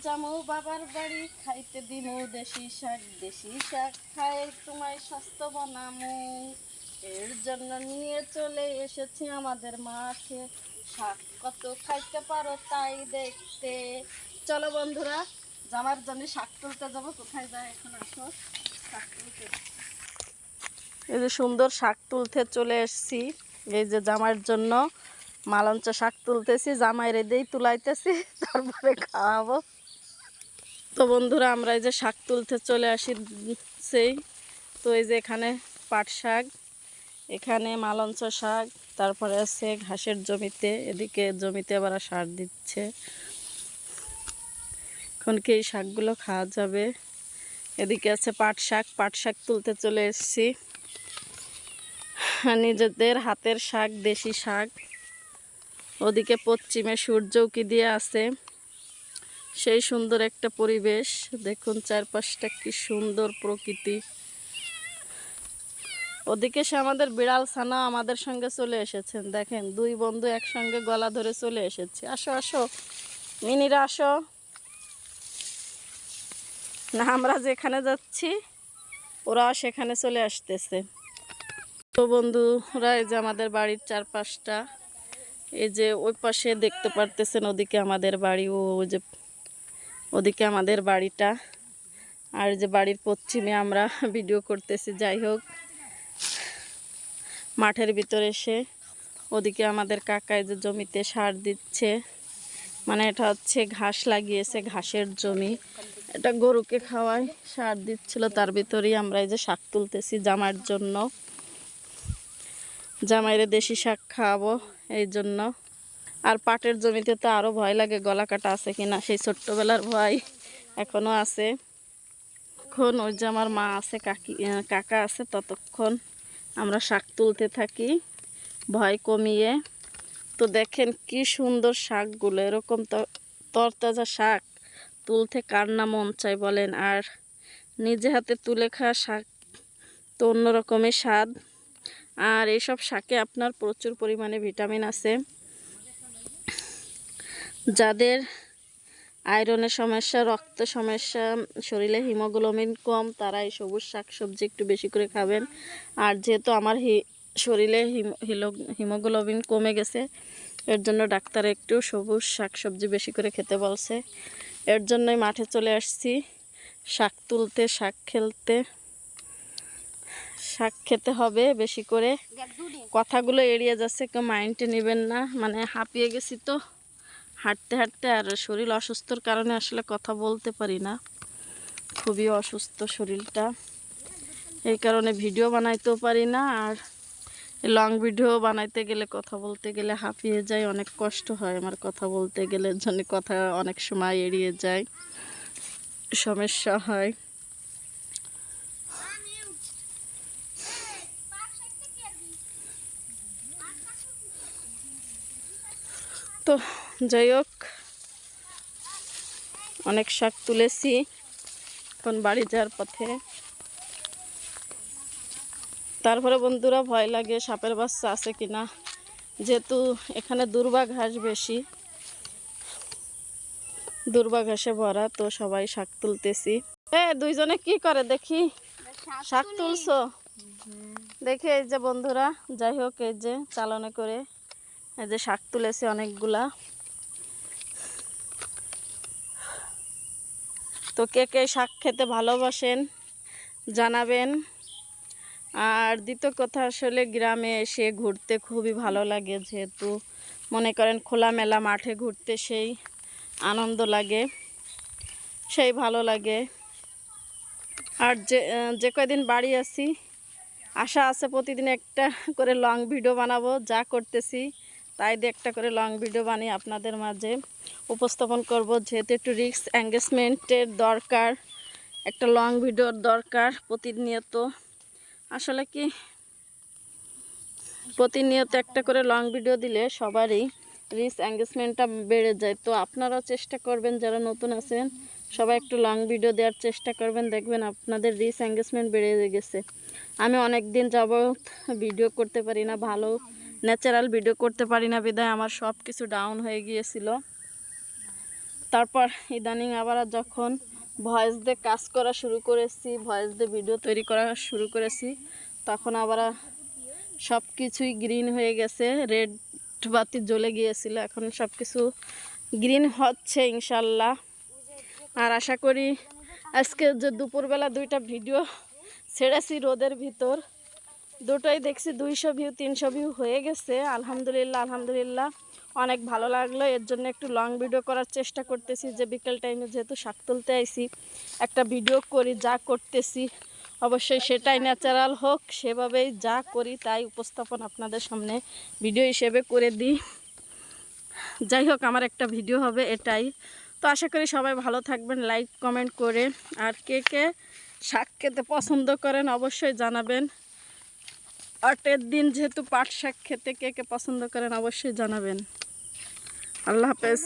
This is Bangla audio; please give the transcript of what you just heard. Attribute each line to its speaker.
Speaker 1: জামু বাবার বাড়ি খাইতে দিমু দেশি শাক খায় তোমায় স্বাস্থ্য বানামু। এর জন্য নিয়ে চলে এসেছি আমাদের মাঠে, শাক কত খাইতে পারো তাই দেখতে। চলো বন্ধুরা, জামার জন্য শাক তুলতে যাবো। কোথায় যায় এখন, আসো শাক তুলতে। এই যে সুন্দর শাক তুলতে চলে এসেছি। এই যে জামার জন্য মালঞ্চা শাক তুলতেছি, জামাইরে দিয়েই তুলাইতেছি, তারপরে খাওয়াবো। তো বন্ধুরা, আমরা এই যে শাক তুলতে চলে আসি সেই। তো এই যে এখানে পাট শাক, এখানে মালঞ্চা শাক, তারপরে আছে ঘাসের জমিতে, এদিকে জমিতে আবার সার দিচ্ছে। এখন কি এই শাকগুলো খাওয়া যাবে। এদিকে আছে পাট শাক তুলতে চলে এসেছি। নিজেদের হাতের শাক, দেশি শাক। ওদিকে পশ্চিমে সূর্য উঁকি দিয়ে আছে, সেই সুন্দর একটা পরিবেশ। দেখুন চারপাশটা কি সুন্দর প্রকৃতি। ওদিকে সে আমাদের বিড়াল ছানা আমাদের সঙ্গে চলে এসেছেন। দেখেন, দুই বন্ধু একসঙ্গে গলা ধরে চলে এসেছে। আসো আসো মিনিরা, আসো না। আমরা যেখানে যাচ্ছি ওরাও সেখানে চলে আসতেছে। তো বন্ধুরা, এই যে আমাদের বাড়ির চারপাশটা, এই যে ওই পাশে দেখতে পারতেছেন, ওদিকে আমাদের বাড়ি, ওই যে ওদিকে আমাদের বাড়িটা। আর যে বাড়ির পশ্চিমে আমরা ভিডিও করতেছি। যাই হোক, মাঠের ভিতরে এসে ওদিকে আমাদের কাকায় যে জমিতে সার দিচ্ছে, মানে এটা হচ্ছে ঘাস লাগিয়েছে, ঘাসের জমি, এটা গরুকে খাওয়ায় সার দিচ্ছিল। তার ভিতরেই আমরা এই যে শাক তুলতেছি জামার জন্য, জামাইরে দেশি শাক খাওয়াবো এই জন্য। আর পাটের জমিতে তো আরও ভয় লাগে, গলা কাটা আছে কিনা, সেই ছোট্টবেলার ভয় এখনো আছে। এখন ওই যে আমার মা আছে, কাকা আছে, ততক্ষণ আমরা শাক তুলতে থাকি ভয় কমিয়ে। তো দেখেন কি সুন্দর শাকগুলো, এরকম তরতাজা শাক তুলতে কার না মন চাই বলেন। আর নিজে হাতে তুলে খাওয়া শাক তো অন্যরকমের স্বাদ। আর এইসব শাকে আপনার প্রচুর পরিমাণে ভিটামিন আছে। যাদের আয়রনের সমস্যা, রক্ত সমস্যা, শরীরে হিমোগ্লোবিন কম, তারা এই সবুজ শাকসবজি একটু বেশি করে খাবেন। আর যেহেতু আমার শরীরে হিমোগ্লোবিন কমে গেছে, এর জন্য ডাক্তার একটু সবুজ শাকসবজি বেশি করে খেতে বলছে। এর জন্যই মাঠে চলে আসছি শাক তুলতে, শাক খেতে হবে বেশি করে। কথাগুলো এড়িয়ে যাচ্ছে, কেউ মাইন্ডে নেবেন না, মানে হাঁপিয়ে গেছি তো হাঁটতে হাঁটতে। আর শরীর অসুস্থর কারণে আসলে কথা বলতে পারি না, খুবই অসুস্থ শরীরটা, এই কারণে ভিডিও বানাইতেও পারি না। আর লং ভিডিও বানাইতে গেলে, কথা বলতে গেলে হাঁপিয়ে যায়, অনেক কষ্ট হয় আমার কথা বলতে গেলে, এর জন্য কথা অনেক সময় এড়িয়ে যায়, সমস্যা হয়। তো যাই হোক, অনেক শাক তুলেছি, এখন বাড়ি যাওয়ার পথে। তারপরে বন্ধুরা, ভয় লাগে সাপের বাচ্চা আছে কিনা, যেহেতু এখানে দুর্বা ঘাস বেশি, দুর্বা ঘাসে ভরা। তো সবাই শাক তুলতেছি। দুইজনে কি করে দেখি, শাক তুলছো দেখে। এই যে বন্ধুরা, যাই হোক, এই যে চালনে করে এই যে শাক তুলেছি অনেকগুলা। তো কে কে শাক খেতে ভালোবাসেন জানাবেন। আর দ্বিতীয় কথা, আসলে গ্রামে এসে ঘুরতে খুবই ভালো লাগে, যেহেতু মনে করেন খোলামেলা মাঠে ঘুরতে সেই আনন্দ লাগে, সেই ভালো লাগে। আর যে কয়দিন বাড়ি আছি, আশা আছে প্রতিদিন একটা করে লং ভিডিও বানাবো, যা করতেছি তাই দিয়ে একটা করে লং ভিডিও বানিয়ে আপনাদের মাঝে উপস্থাপন করব। যেহেতু একটু রিস্ক এঙ্গেজমেন্টের দরকার, একটা লং ভিডিওর দরকার প্রতিনিয়ত। আসলে কি, প্রতিনিয়ত একটা করে লং ভিডিও দিলে সবারই রিচ এঙ্গেজমেন্টটা বেড়ে যায়। তো আপনারাও চেষ্টা করবেন, যারা নতুন আছেন সবাই একটু লং ভিডিও দেওয়ার চেষ্টা করবেন, দেখবেন আপনাদের রিচ এঙ্গেজমেন্ট বেড়ে গেছে। আমি অনেক দিন যাবত ভিডিও করতে পারি না, ভালো ন্যাচারাল ভিডিও করতে পারি না, বিধায় আমার সব কিছু ডাউন হয়ে গিয়েছিল। তারপর ইদানিং আবার যখন ভয়েস দিয়ে কাজ করা শুরু করেছি, ভয়েস দিয়ে ভিডিও তৈরি করা শুরু করেছি, তখন আবার সব কিছুই গ্রিন হয়ে গেছে, রেড বাতি জ্বলে গিয়েছিল। এখন সব কিছু গ্রিন হচ্ছে ইনশাল্লাহ। আর আশা করি আজকে যে দুপুরবেলা 2টা ভিডিও ছেড়েছি রোদের ভিতর, দুটোই দেখছি 200 ভিউ 300 ভিউ হয়ে গেছে। আলহামদুলিল্লাহ আলহামদুলিল্লাহ, অনেক ভালো লাগলো। এর জন্য একটু লং ভিডিও করার চেষ্টা করতেছি, যে বিকেল টাইমে যেহেতু শাক তুলতে আইছি, একটা ভিডিও করি, যা করতেছি অবশ্যই সেটাই ন্যাচারাল হোক, সেভাবেই যা করি তাই উপস্থাপন আপনাদের সামনে ভিডিও হিসেবে করে দিই। যাই হোক, আমার একটা ভিডিও হবে এটাই। তো আশা করি সবাই ভালো থাকবেন, লাইক কমেন্ট করে। আর কে কে শাক খেতে পছন্দ করেন অবশ্যই জানাবেন। পাটের দিন যেহেতু পাট শাক খেতে কে কে পছন্দ করেন অবশ্যই জানাবেন। আল্লাহ হাফেজ।